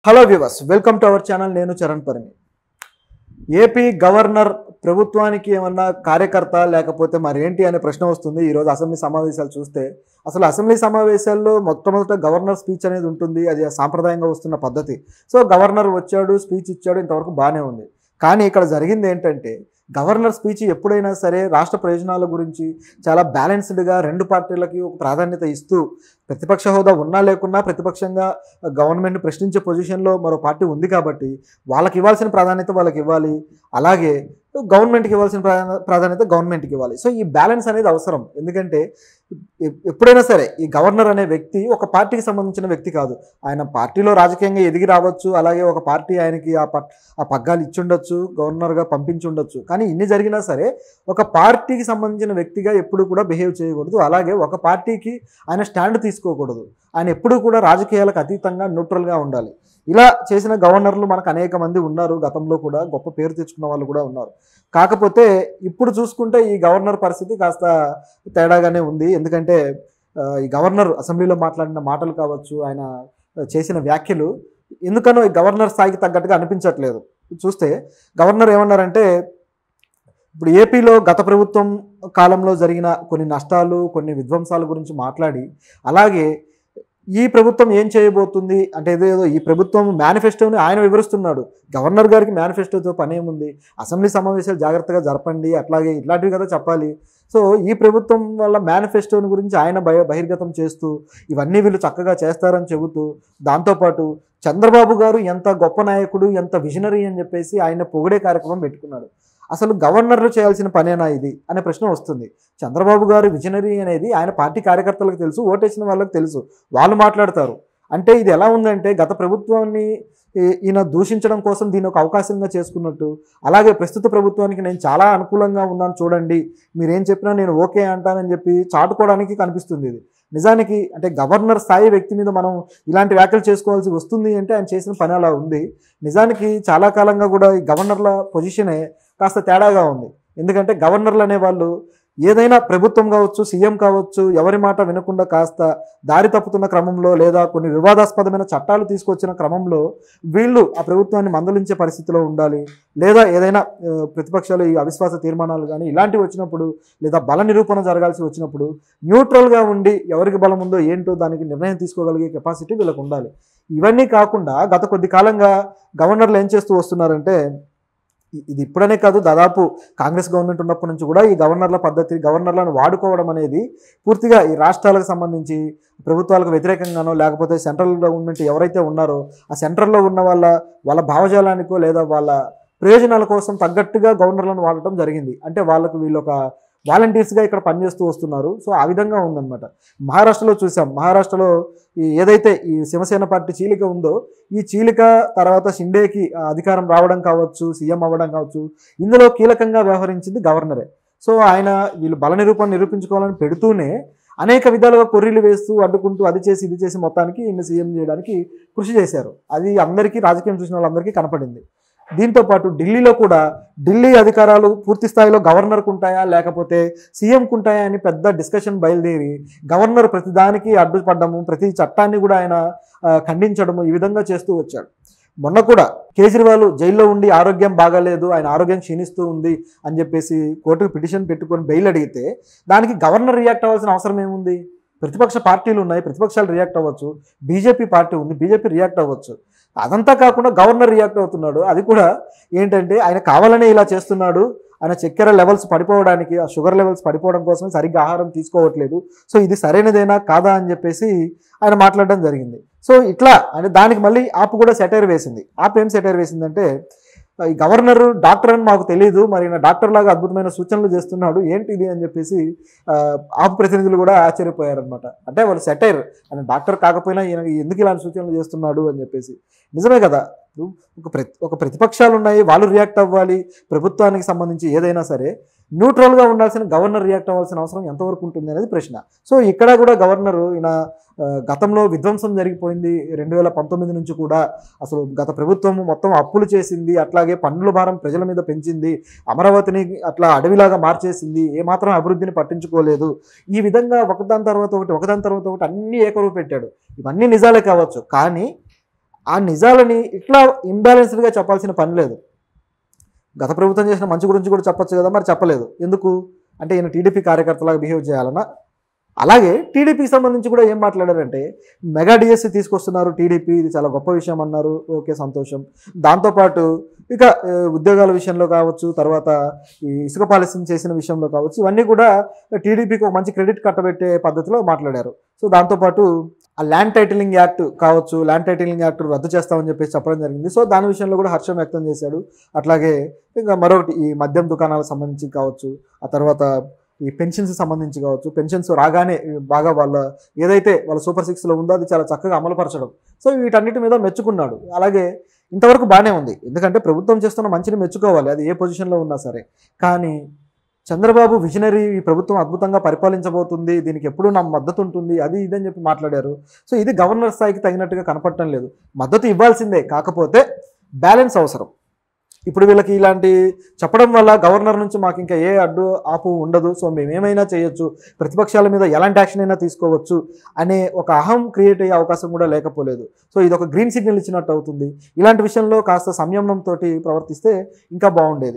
Hello viewers, welcome to our channel. నేను Charan Parimi. AP governor ప్రభుత్వానికి ఏమన్నా కార్యకర్త లేకపోతే మరేంటి అనే ప్రశ్న వస్తుంది. ఈరోజు అసెంబ్లీ సమావేశాలు చూస్తే అసలు అసెంబ్లీ సమావేశాల్లో మొట్టమొదట గవర్నర్ స్పీచ్ అనేది ఉంటుంది. అది సాంప్రదాయంగా వస్తున్న పద్ధతి. సో గవర్నర్ వచ్చాడు, స్పీచ్ ఇచ్చాడు, ఇంతవరకు బాగానే ఉంది. కానీ ఇక్కడ జరిగింది ఏంటంటే, గవర్నర్ స్పీచ్ ఎప్పుడైనా సరే రాష్ట్ర ప్రయోజనాల గురించి చాలా బ్యాలెన్స్డ్గా రెండు పార్టీలకి ఒక ప్రాధాన్యత ఇస్తూ, ప్రతిపక్ష హోదా ఉన్నా లేకున్నా ప్రతిపక్షంగా గవర్నమెంట్ ప్రశ్నించే పొజిషన్లో మరో పార్టీ ఉంది కాబట్టి వాళ్ళకి ఇవ్వాల్సిన ప్రాధాన్యత వాళ్ళకి ఇవ్వాలి, అలాగే గవర్నమెంట్కి ఇవ్వాల్సిన ప్రాధాన్యత గవర్నమెంట్కి ఇవ్వాలి. సో ఈ బ్యాలెన్స్ అనేది అవసరం. ఎందుకంటే ఎప్పుడైనా సరే ఈ గవర్నర్ అనే వ్యక్తి ఒక పార్టీకి సంబంధించిన వ్యక్తి కాదు. ఆయన పార్టీలో రాజకీయంగా ఎదిగి రావచ్చు, అలాగే ఒక పార్టీ ఆయనకి ఆ పగ్గాలు ఇచ్చుండొచ్చు, గవర్నర్గా పంపించి ఉండొచ్చు. కానీ ఇన్ని జరిగినా సరే ఒక పార్టీకి సంబంధించిన వ్యక్తిగా ఎప్పుడు కూడా బిహేవ్ చేయకూడదు. అలాగే ఒక పార్టీకి ఆయన స్టాండ్ తీసుకోకూడదు. ఆయన ఎప్పుడూ కూడా రాజకీయాలకు అతీతంగా న్యూట్రల్గా ఉండాలి. ఇలా చేసిన గవర్నర్లు మనకు అనేక మంది ఉన్నారు. గతంలో కూడా గొప్ప పేరు తెచ్చుకున్న వాళ్ళు కూడా ఉన్నారు. కాకపోతే ఇప్పుడు చూసుకుంటే ఈ గవర్నర్ పరిస్థితి కాస్త తేడాగానే ఉంది. ఎందుకంటే ఈ గవర్నర్ అసెంబ్లీలో మాట్లాడిన మాటలు కావచ్చు, ఆయన చేసిన వ్యాఖ్యలు ఎందుకనో ఈ గవర్నర్ స్థాయికి తగ్గట్టుగా అనిపించట్లేదు. చూస్తే గవర్నర్ ఏమన్నారంటే, ఇప్పుడు ఏపీలో గత ప్రభుత్వం కాలంలో జరిగిన కొన్ని నష్టాలు, కొన్ని విధ్వంసాల గురించి మాట్లాడి, అలాగే ఈ ప్రభుత్వం ఏం చేయబోతుంది అంటే ఏదో ఈ ప్రభుత్వం మేనిఫెస్టోని ఆయన వివరిస్తున్నాడు. గవర్నర్ గారికి మేనిఫెస్టోతో పని ఏముంది? అసెంబ్లీ సమావేశాలు జాగ్రత్తగా జరపండి, అట్లాగే ఇట్లాంటివి కదా చెప్పాలి. సో ఈ ప్రభుత్వం వల్ల మేనిఫెస్టోని గురించి ఆయన బహిర్గతం చేస్తూ ఇవన్నీ వీళ్ళు చక్కగా చేస్తారని చెబుతూ, దాంతోపాటు చంద్రబాబు గారు ఎంత గొప్ప నాయకుడు, ఎంత విజనరీ అని చెప్పేసి ఆయన పొగిడే కార్యక్రమం పెట్టుకున్నాడు. అసలు గవర్నర్లు చేయాల్సిన పనేనా ఇది అనే ప్రశ్న వస్తుంది. చంద్రబాబు గారు విజనరీ అనేది ఆయన పార్టీ కార్యకర్తలకు తెలుసు, ఓటేసిన వాళ్ళకి తెలుసు, వాళ్ళు మాట్లాడతారు. అంటే ఇది ఎలా ఉందంటే, గత ప్రభుత్వాన్ని ఈయన దూషించడం కోసం దీన్ని ఒక అవకాశంగా చేసుకున్నట్టు, అలాగే ప్రస్తుత ప్రభుత్వానికి నేను చాలా అనుకూలంగా ఉన్నాను చూడండి, మీరేం చెప్పినా నేను ఓకే అంటానని చెప్పి చాటుకోవడానికి కనిపిస్తుంది ఇది. నిజానికి అంటే గవర్నర్ స్థాయి వ్యక్తి మీద మనం ఇలాంటి వ్యాఖ్యలు చేసుకోవాల్సి వస్తుంది అంటే ఆయన చేసిన పని అలా ఉంది. నిజానికి చాలా కాలంగా కూడా ఈ గవర్నర్ల పొజిషనే కాస్త తేడాగా ఉంది. ఎందుకంటే గవర్నర్లు అనేవాళ్ళు ఏదైనా ప్రభుత్వం కావచ్చు, సీఎం కావచ్చు, ఎవరి మాట వినకుండా కాస్త దారి తప్పుతున్న క్రమంలో లేదా కొన్ని వివాదాస్పదమైన చట్టాలు తీసుకొచ్చిన క్రమంలో వీళ్ళు ఆ ప్రభుత్వాన్ని మందలించే పరిస్థితిలో ఉండాలి. లేదా ఏదైనా ప్రతిపక్షాలు ఈ అవిశ్వాస తీర్మానాలు కానీ ఇలాంటివి వచ్చినప్పుడు, లేదా బల నిరూపణ జరగాల్సి వచ్చినప్పుడు న్యూట్రల్గా ఉండి ఎవరికి బలం ఉందో ఏంటో దానికి నిర్ణయం తీసుకోగలిగే కెపాసిటీ వీళ్ళకు ఉండాలి. ఇవన్నీ కాకుండా గత కొద్ది కాలంగా గవర్నర్లు ఏం చేస్తూ వస్తున్నారంటే, ఇది ఇప్పుడనే కాదు, దాదాపు కాంగ్రెస్ గవర్నమెంట్ ఉన్నప్పటి నుంచి కూడా ఈ గవర్నర్ల పద్ధతి, గవర్నర్లను వాడుకోవడం అనేది పూర్తిగా ఈ రాష్ట్రాలకు సంబంధించి ప్రభుత్వాలకు వ్యతిరేకంగానో, లేకపోతే సెంట్రల్ గవర్నమెంట్ ఎవరైతే ఉన్నారో ఆ సెంట్రల్లో ఉన్న వాళ్ళ భావజాలానికో లేదా వాళ్ళ ప్రయోజనాల కోసం తగ్గట్టుగా గవర్నర్లను వాడటం జరిగింది. అంటే వాళ్ళకు వీళ్ళు ఒక వాలంటీర్స్గా ఇక్కడ పనిచేస్తూ వస్తున్నారు. సో ఆ విధంగా ఉందన్నమాట. మహారాష్ట్రలో చూసాం. మహారాష్ట్రలో ఏదైతే ఈ శివసేన పార్టీ చీలిక ఉందో, ఈ చీలిక తర్వాత షిండేకి అధికారం రావడం కావచ్చు, సీఎం అవ్వడం కావచ్చు, ఇందులో కీలకంగా వ్యవహరించింది గవర్నరే. సో ఆయన వీళ్ళు బల నిరూపించుకోవాలని పెడుతూనే అనేక విధాలుగా కొర్రీలు వేస్తూ అడ్డుకుంటూ అది చేసి ఇది చేసి మొత్తానికి ఈయన సీఎం చేయడానికి కృషి చేశారు. అది అందరికీ, రాజకీయం చూసిన వాళ్ళందరికీ కనపడింది. దీంతోపాటు ఢిల్లీలో కూడా ఢిల్లీ అధికారాలు పూర్తి స్థాయిలో గవర్నర్కు ఉంటాయా లేకపోతే సీఎంకు ఉంటాయా అని పెద్ద డిస్కషన్ బయలుదేరి గవర్నర్ ప్రతిదానికి అడ్డుపడ్డము, ప్రతి చట్టాన్ని కూడా ఆయన ఖండించడము, ఈ విధంగా చేస్తూ వచ్చాడు. మొన్న కూడా కేజ్రీవాల్ జైల్లో ఉండి ఆరోగ్యం బాగాలేదు, ఆయన ఆరోగ్యం క్షీణిస్తూ ఉంది అని చెప్పేసి కోర్టుకు పిటిషన్ పెట్టుకొని బెయిల్ అడిగితే దానికి గవర్నర్ రియాక్ట్ అవ్వాల్సిన అవసరం ఏముంది? ప్రతిపక్ష పార్టీలు ఉన్నాయి, ప్రతిపక్షాలు రియాక్ట్ అవ్వచ్చు, బీజేపీ పార్టీ ఉంది, బీజేపీ రియాక్ట్ అవ్వచ్చు. అదంతా కాకుండా గవర్నర్ రియాక్ట్ అవుతున్నాడు. అది కూడా ఏంటంటే ఆయన కావాలనే ఇలా చేస్తున్నాడు, ఆయన చక్కెర లెవెల్స్ పడిపోవడానికి, ఆ షుగర్ లెవెల్స్ పడిపోవడం కోసమే సరిగ్గా ఆహారం తీసుకోవట్లేదు, సో ఇది సరైనదేనా కాదా అని చెప్పేసి ఆయన మాట్లాడడం జరిగింది. సో ఇట్లా అంటే దానికి మళ్ళీ ఆపు కూడా సెటైర్ వేసింది. ఆపు ఏం సెటైర్ వేసిందంటే, ఈ గవర్నర్ డాక్టర్ అని మాకు తెలియదు, మరి ఈయన డాక్టర్ లాగా అద్భుతమైన సూచనలు చేస్తున్నాడు ఏంటిది అని చెప్పేసి ఆపు ప్రతినిధులు కూడా ఆశ్చర్యపోయారనమాట. అంటే వాళ్ళు సెటైర్, ఆయన డాక్టర్ కాకపోయినా ఈయన ఎందుకు ఇలాంటి సూచనలు చేస్తున్నాడు అని చెప్పేసి. నిజమే కదా, ఒక ప్రతిపక్షాలు ఉన్నాయి, వాళ్ళు రియాక్ట్ అవ్వాలి. ప్రభుత్వానికి సంబంధించి ఏదైనా సరే న్యూట్రల్గా ఉండాల్సిన గవర్నర్ రియాక్ట్ అవ్వాల్సిన అవసరం ఎంతవరకు ఉంటుంది అనేది ప్రశ్న. సో ఇక్కడ కూడా గవర్నరు ఈయన గతంలో విధ్వంసం జరిగిపోయింది 2019 నుంచి కూడా, అసలు గత ప్రభుత్వం మొత్తం అప్పులు చేసింది, అట్లాగే పన్నుల భారం ప్రజల మీద పెంచింది, అమరావతిని అట్లా అడవిలాగా మార్చేసింది, ఏమాత్రం అభివృద్ధిని పట్టించుకోలేదు, ఈ విధంగా ఒకదాని తర్వాత ఒకటి అన్నీ ఏకరువు పెట్టాడు. ఇవన్నీ నిజాలే కావచ్చు, కానీ ఆ నిజాలని ఇట్లా ఇంబ్యాలెన్స్డ్గా చెప్పాల్సిన పని లేదు. గత ప్రభుత్వం చేసిన మంచి గురించి కూడా చెప్పొచ్చు కదా, మరి చెప్పలేదు ఎందుకు అంటే ఈయన టీడీపీ కార్యకర్తలాగా బిహేవ్ చేయాలన్నా. అలాగే టీడీపీకి సంబంధించి కూడా ఏం మాట్లాడారంటే మెగా డిఎస్సి తీసుకొస్తున్నారు టీడీపీ, ఇది చాలా గొప్ప విషయం అన్నారు. ఓకే, సంతోషం. దాంతోపాటు ఇక ఉద్యోగాల విషయంలో కావచ్చు, తర్వాత ఈ ఇసుక పాలసీని చేసిన విషయంలో కావచ్చు, ఇవన్నీ కూడా టీడీపీకి ఒక మంచి క్రెడిట్ కట్టబెట్టే పద్ధతిలో మాట్లాడారు. సో దాంతోపాటు ఆ ల్యాండ్ టైటిలింగ్ యాక్ట్ కావచ్చు, ల్యాండ్ టైటిలింగ్ యాక్ట్ రద్దు చేస్తామని చెప్పేసి చెప్పడం జరిగింది. సో దాని విషయంలో కూడా హర్షం వ్యక్తం చేశాడు. అట్లాగే ఇంకా మరొకటి ఈ మద్యం దుకాణాలకు సంబంధించి కావచ్చు, ఆ తర్వాత ఈ పెన్షన్స్ సంబంధించి కావచ్చు, పెన్షన్స్ రాగానే బాగా ఏదైతే వాళ్ళ సూపర్ 6లో ఉందో అది చాలా చక్కగా అమలుపరచడం. సో వీటన్నిటి మీద మెచ్చుకున్నాడు. అలాగే ఇంతవరకు బాగానే ఉంది, ఎందుకంటే ప్రభుత్వం చేస్తున్న మంచిని మెచ్చుకోవాలి, అది ఏ పొజిషన్లో ఉన్నా సరే. కానీ చంద్రబాబు విజనరీ, ఈ ప్రభుత్వం అద్భుతంగా పరిపాలించబోతుంది, దీనికి ఎప్పుడూ నా మద్దతు ఉంటుంది, అది ఇదని చెప్పి మాట్లాడారు. సో ఇది గవర్నర్ స్థాయికి తగినట్టుగా కనపడటం లేదు. మద్దతు ఇవ్వాల్సిందే, కాకపోతే బ్యాలెన్స్ అవసరం. ఇప్పుడు వీళ్ళకి ఇలాంటి చెప్పడం వల్ల గవర్నర్ నుంచి మాకు ఇంకా ఏ అడ్డు ఆపు ఉండదు, సో మేమేమైనా చేయొచ్చు, ప్రతిపక్షాల మీద ఎలాంటి యాక్షన్ అయినా తీసుకోవచ్చు అనే ఒక అహం క్రియేట్ అయ్యే అవకాశం కూడా లేకపోలేదు. సో ఇది ఒక గ్రీన్ సిగ్నల్ ఇచ్చినట్టు అవుతుంది. ఇలాంటి విషయంలో కాస్త సంయమనంతో ప్రవర్తిస్తే ఇంకా బాగుండేది.